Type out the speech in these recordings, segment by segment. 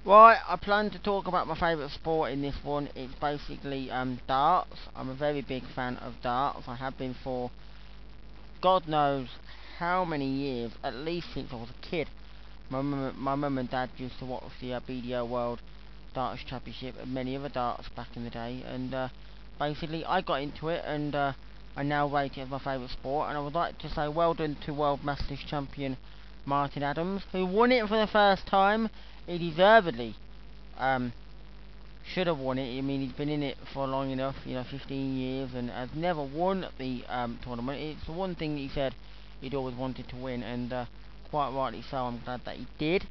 Right, I plan to talk about my favourite sport in this one. It's basically darts. I'm a very big fan of darts. I have been for God knows how many years, at least since I was a kid. My mum and dad used to watch the BDO World Darts Championship and many other darts back in the day, and basically I got into it, and I now rate it as my favourite sport. And I would like to say well done to World Masters champion Martin Adams, who won it for the first time. He deservedly um, should have won it. I mean, he's been in it for long enough, 15 years, and has never won the tournament. It's the one thing that he said he'd always wanted to win, and quite rightly so. I'm glad that he did.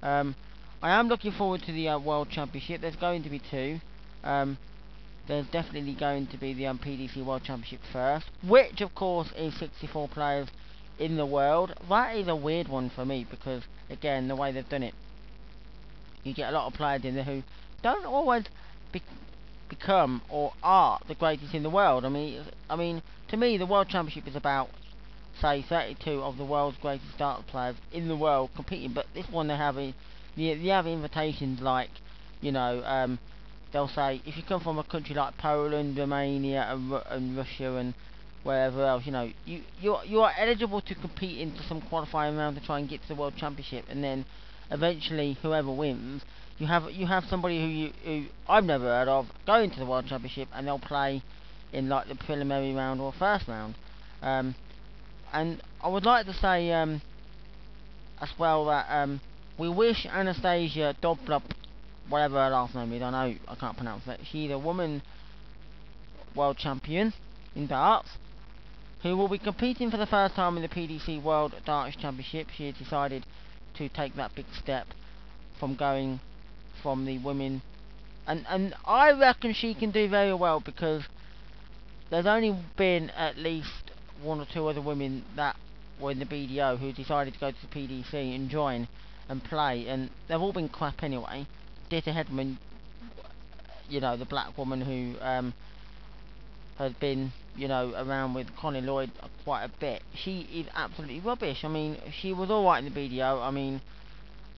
Um, I am looking forward to the World Championship. There's going to be two. Um, there's definitely going to be the PDC World Championship first, which of course is 64 players in the world. That is a weird one for me because, again, the way they've done it, you get a lot of players in there who don't always be become or are the greatest in the world. I mean, to me, the World Championship is about, say, 32 of the world's greatest darts players in the world competing. But this one, they have invitations like, you know, they'll say if you come from a country like Poland, Romania, and Russia, and wherever else, you are eligible to compete into some qualifying round to try and get to the World Championship, and then eventually whoever wins, you have somebody who I've never heard of going to the World Championship, and they'll play in like the preliminary round or first round. Um, and I would like to say as well that we wish Anastasia Doblup, whatever her last name is, I can't pronounce it. She's a woman world champion in darts, who will be competing for the first time in the PDC World Darts Championship. She has decided to take that big step from going from the women, and I reckon she can do very well because there's only been at least one or two other women that were in the BDO who decided to go to the PDC and join and play, and they've all been crap anyway. Dita Hedman, the black woman who has been, around with Connie Lloyd quite a bit. She is absolutely rubbish. I mean, she was alright in the BDO. I mean,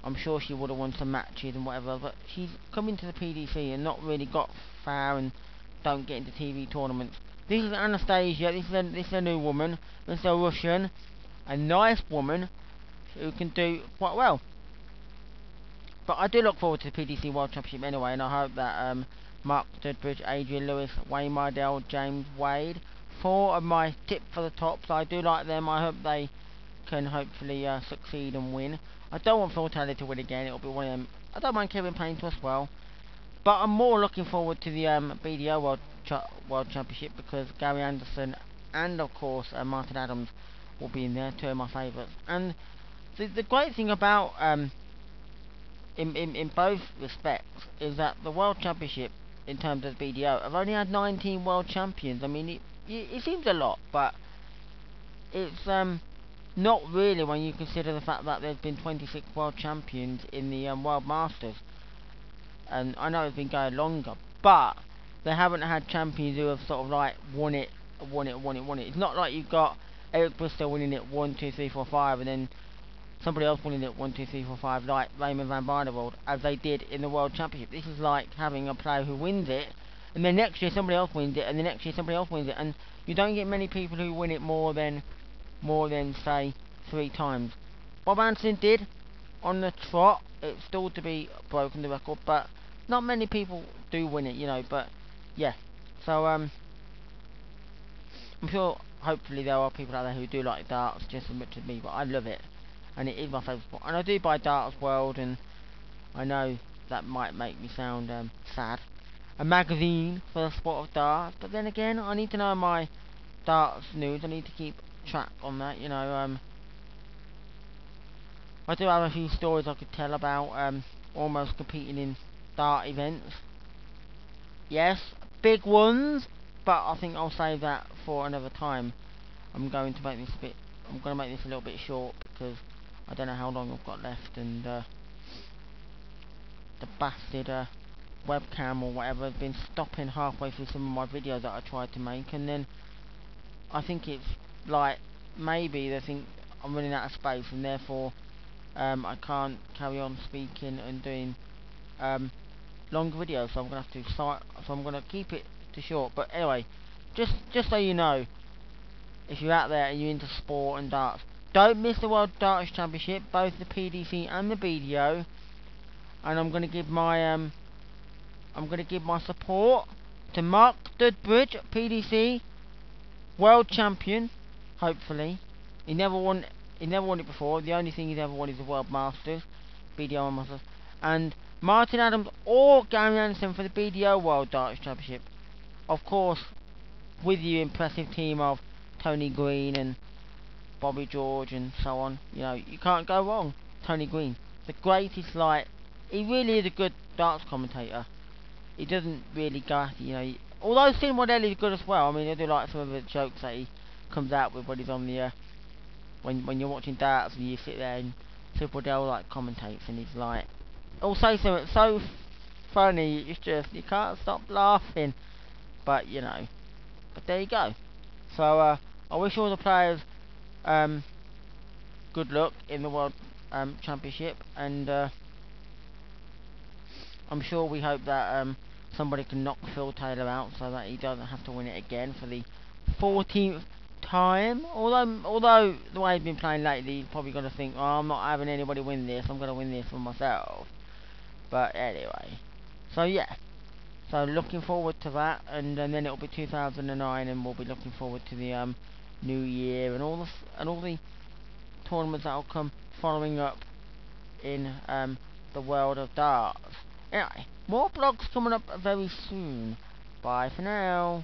I'm sure she would have won some matches and whatever, but she's come into the PDC and not really got far and don't get into TV tournaments. This is Anastasia. This is a new woman. This is a Russian, a nice woman who can do quite well. But I do look forward to the PDC World Championship anyway, and I hope that Mark Dudbridge, Adrian Lewis, Wayne Mardell, James Wade, four of my tip for the tops. I do like them. I hope they can hopefully succeed and win. I don't want Phil Taylor to win again. It'll be one of them. I don't mind Kevin Painter as well, but I'm more looking forward to the BDO World Championship because Gary Anderson and of course Martin Adams will be in there, two of my favourites. And the great thing about in both respects is that the World Championship in terms of BDO have only had 19 world champions. I mean, it seems a lot, but it's not really when you consider the fact that there's been 26 world champions in the World Masters. And I know it's been going longer, but they haven't had champions who have sort of like won it. It's not like you've got Eric Bristol winning it 1, 2, 3, 4, 5, and then somebody else winning it 1, 2, 3, 4, 5, like Raymond van Barneveld, as they did in the World Championship. This is like having a player who wins it, and then next year somebody else wins it, and the next year somebody else wins it, and you don't get many people who win it more than say 3 times. Bob Anderson did on the trot. It's still to be broken, the record, but not many people do win it, but yeah. So I'm sure hopefully there are people out there who do like darts just as much as me, but I love it, and it is my favourite sport. And I do buy Darts World, and I know that might make me sound sad, a magazine for the sport of darts, but then again, I need to know my darts news. I need to keep track on that, I do have a few stories I could tell about almost competing in dart events. Yes, big ones, but I think I'll save that for another time. I'm going to make this a little bit short because I don't know how long I've got left, and the bastard webcam or whatever has been stopping halfway through some of my videos that I tried to make, and then I think it's like maybe they think I'm running out of space, and therefore I can't carry on speaking and doing longer video, so I'm gonna have to start. So I'm gonna keep it to short. But anyway, just so you know, if you're out there and you're into sport and darts, don't miss the World Darts Championship, both the PDC and the BDO. And I'm gonna give my support to Mark Dudbridge, PDC World Champion. Hopefully, he never won it before. The only thing he's ever won is the World Masters, BDO and Masters. And Martin Adams or Gary Anderson for the BDO World Darts Championship. Of course, with your impressive team of Tony Green and Bobby George and so on. You know, you can't go wrong. Tony Green, the greatest, like, he really is a good darts commentator. He doesn't really go at it, you know. Although Sin Waddell is good as well. I mean, I do like some of the jokes that he comes out with when he's on the when you're watching darts and you sit there and Sin Waddell like commentates and he's like, also something so funny. It's just you can't stop laughing. But you know, but there you go. So I wish all the players good luck in the World Championship, and I'm sure we hope that somebody can knock Phil Taylor out so that he doesn't have to win it again for the 14th time. Although the way he's been playing lately, he's probably going to think, oh, I'm not having anybody win this, I'm going to win this for myself. But anyway, so yeah. So looking forward to that, and then it'll be 2009, and we'll be looking forward to the new year and all the tournaments that'll come following up in the world of darts. Anyway, more vlogs coming up very soon. Bye for now.